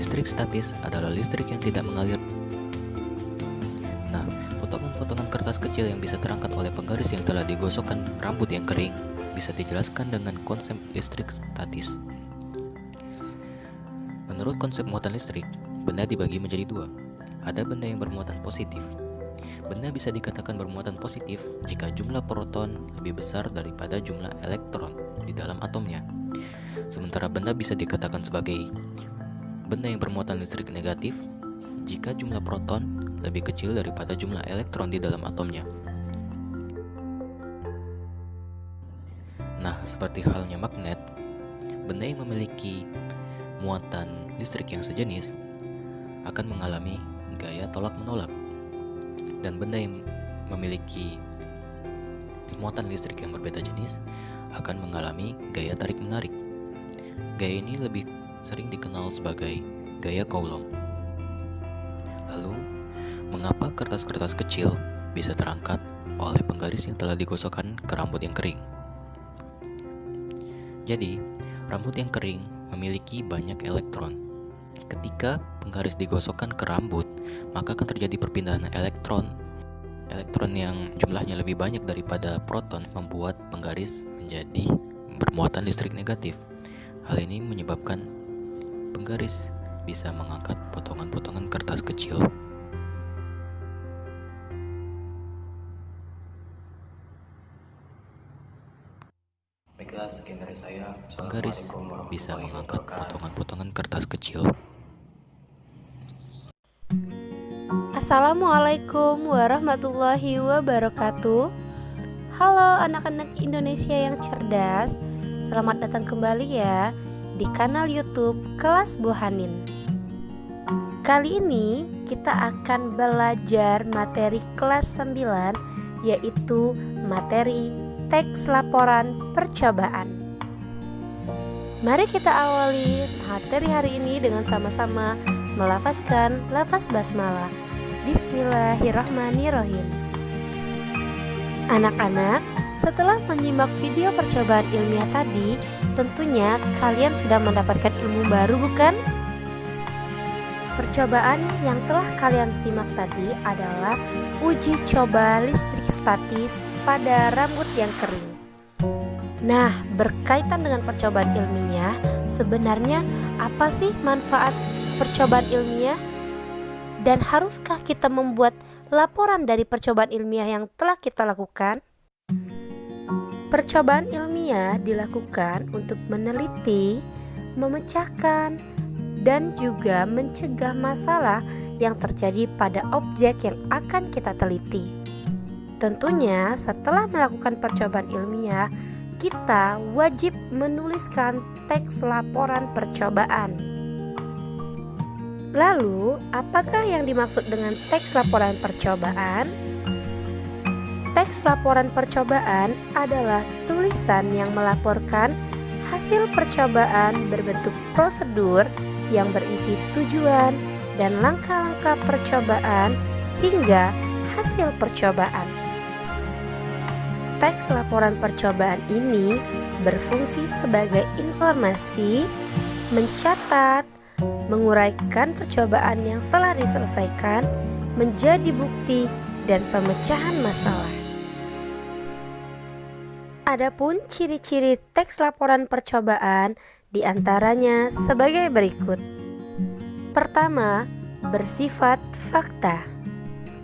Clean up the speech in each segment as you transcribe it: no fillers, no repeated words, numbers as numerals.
Listrik statis adalah listrik yang tidak mengalir. Nah, potongan-potongan kertas kecil yang bisa terangkat oleh penggaris yang telah digosokkan rambut yang kering bisa dijelaskan dengan konsep listrik statis. Menurut konsep muatan listrik, benda dibagi menjadi dua. Ada benda yang bermuatan positif. Benda bisa dikatakan bermuatan positif jika jumlah proton lebih besar daripada jumlah elektron di dalam atomnya. Sementara benda bisa dikatakan sebagai benda yang bermuatan listrik negatif jika jumlah proton lebih kecil daripada jumlah elektron di dalam atomnya. Nah, seperti halnya magnet, benda yang memiliki muatan listrik yang sejenis akan mengalami gaya tolak-menolak, dan benda yang memiliki muatan listrik yang berbeda jenis akan mengalami gaya tarik-menarik. Gaya ini lebih sering dikenal sebagai gaya Coulomb. Lalu, mengapa kertas-kertas kecil bisa terangkat oleh penggaris yang telah digosokkan ke rambut yang kering? Jadi, rambut yang kering memiliki banyak elektron. Ketika penggaris digosokkan ke rambut, maka akan terjadi perpindahan elektron. Elektron yang jumlahnya lebih banyak daripada proton membuat penggaris menjadi bermuatan listrik negatif. Hal ini menyebabkan penggaris bisa mengangkat potongan-potongan kertas kecil. Baiklah, sekian dari saya. Penggaris bisa mengangkat potongan-potongan kertas kecil. Assalamualaikum warahmatullahi wabarakatuh. Halo anak-anak Indonesia yang cerdas, selamat datang kembali ya di kanal YouTube Kelas Bu Hanin. Kali ini kita akan belajar materi kelas 9, yaitu materi teks laporan percobaan. Mari kita awali materi hari ini dengan sama-sama melafazkan lafaz basmalah. Bismillahirrahmanirrahim. Anak-anak, setelah menyimak video percobaan ilmiah tadi, tentunya kalian sudah mendapatkan ilmu baru, bukan? Percobaan yang telah kalian simak tadi adalah uji coba listrik statis pada rambut yang kering. Nah, berkaitan dengan percobaan ilmiah, sebenarnya apa sih manfaat percobaan ilmiah? Dan haruskah kita membuat laporan dari percobaan ilmiah yang telah kita lakukan? Percobaan ilmiah dilakukan untuk meneliti, memecahkan, dan juga mencegah masalah yang terjadi pada objek yang akan kita teliti. Tentunya setelah melakukan percobaan ilmiah, kita wajib menuliskan teks laporan percobaan. Lalu, apakah yang dimaksud dengan teks laporan percobaan? Teks laporan percobaan adalah tulisan yang melaporkan hasil percobaan berbentuk prosedur yang berisi tujuan dan langkah-langkah percobaan hingga hasil percobaan. Teks laporan percobaan ini berfungsi sebagai informasi, mencatat, menguraikan percobaan yang telah diselesaikan menjadi bukti dan pemecahan masalah. Adapun ciri-ciri teks laporan percobaan diantaranya sebagai berikut. Pertama, bersifat fakta.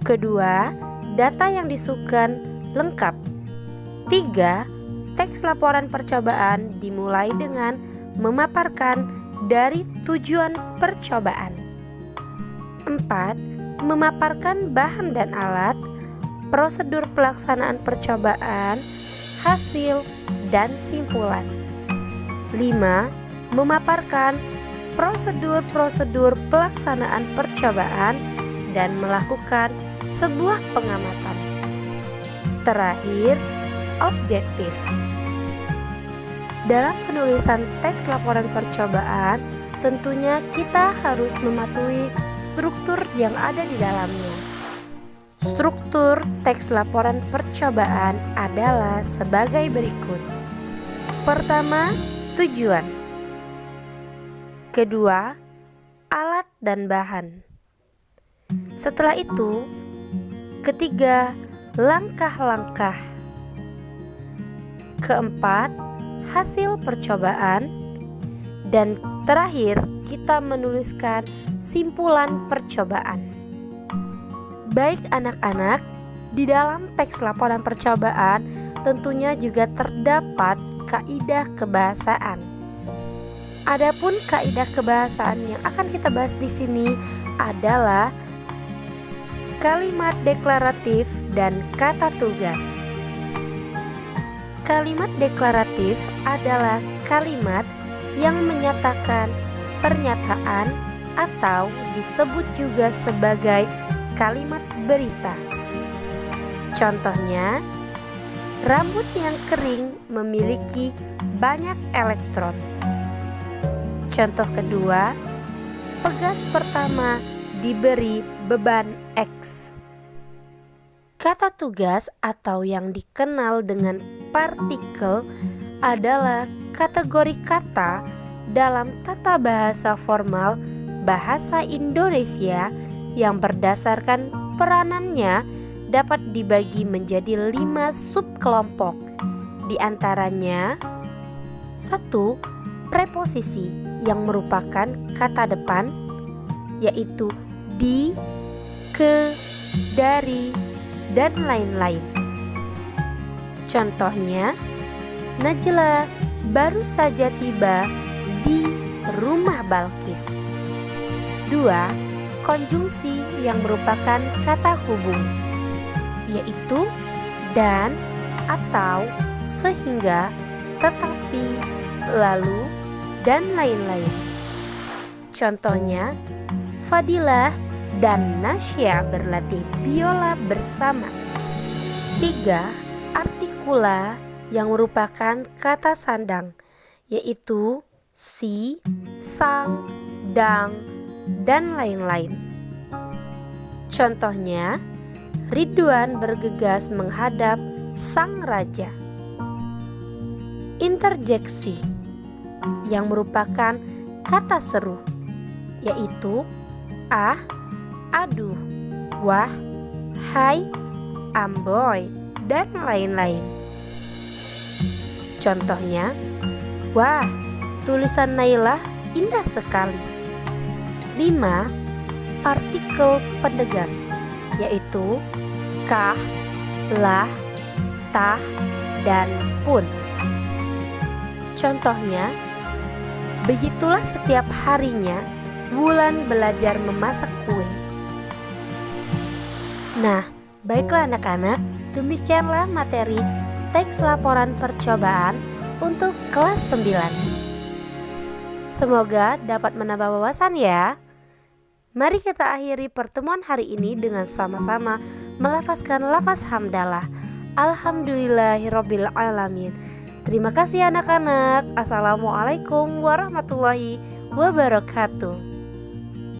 Kedua, data yang disusun lengkap. Tiga, teks laporan percobaan dimulai dengan memaparkan dari tujuan percobaan. 4. Memaparkan bahan dan alat, prosedur pelaksanaan percobaan, hasil, dan simpulan. 5. Memaparkan prosedur-prosedur pelaksanaan percobaan dan melakukan sebuah pengamatan. Terakhir, objektif. Dalam penulisan teks laporan percobaan, tentunya kita harus mematuhi struktur yang ada di dalamnya. Struktur teks laporan percobaan adalah sebagai berikut. Pertama, tujuan. Kedua, alat dan bahan. Setelah itu, ketiga, langkah-langkah. Keempat, hasil percobaan. Dan terakhir, kita menuliskan simpulan percobaan. Baik anak-anak, di dalam teks laporan percobaan tentunya juga terdapat kaidah kebahasaan. Adapun kaidah kebahasaan yang akan kita bahas di sini adalah kalimat deklaratif dan kata tugas. Kalimat deklaratif adalah kalimat yang menyatakan pernyataan atau disebut juga sebagai kalimat berita. Contohnya, rambut yang kering memiliki banyak elektron. Contoh kedua, pegas pertama diberi beban X. Kata tugas atau yang dikenal dengan partikel adalah kategori kata dalam tata bahasa formal bahasa Indonesia yang berdasarkan peranannya dapat dibagi menjadi 5 subkelompok. Di antaranya 1. Preposisi yang merupakan kata depan, yaitu di, ke, dari, dan lain-lain. Contohnya, Najla baru saja tiba di rumah Balkis. 2. Konjungsi yang merupakan kata hubung, yaitu dan, atau, sehingga, tetapi, lalu, dan lain-lain. Contohnya, Fadilah dan Nasya berlatih biola bersama. 3. Artikula yang merupakan kata sandang, yaitu si, sang, dang, dan lain-lain. Contohnya, Ridwan bergegas menghadap sang raja. Interjeksi yang merupakan kata seru, yaitu ah, aduh, wah, hai, amboy, dan lain-lain. Contohnya, wah, tulisan Nailah indah sekali. 5. Partikel penegas, yaitu kah, lah, tah, dan pun. Contohnya, begitulah setiap harinya Wulan belajar memasak kue. Nah, baiklah anak-anak, demikianlah materi teks laporan percobaan untuk kelas 9. Semoga dapat menambah wawasan ya. Mari kita akhiri pertemuan hari ini dengan sama-sama melafazkan lafaz hamdalah. Alhamdulillahirabbil alamin. Terima kasih anak-anak. Assalamualaikum warahmatullahi wabarakatuh.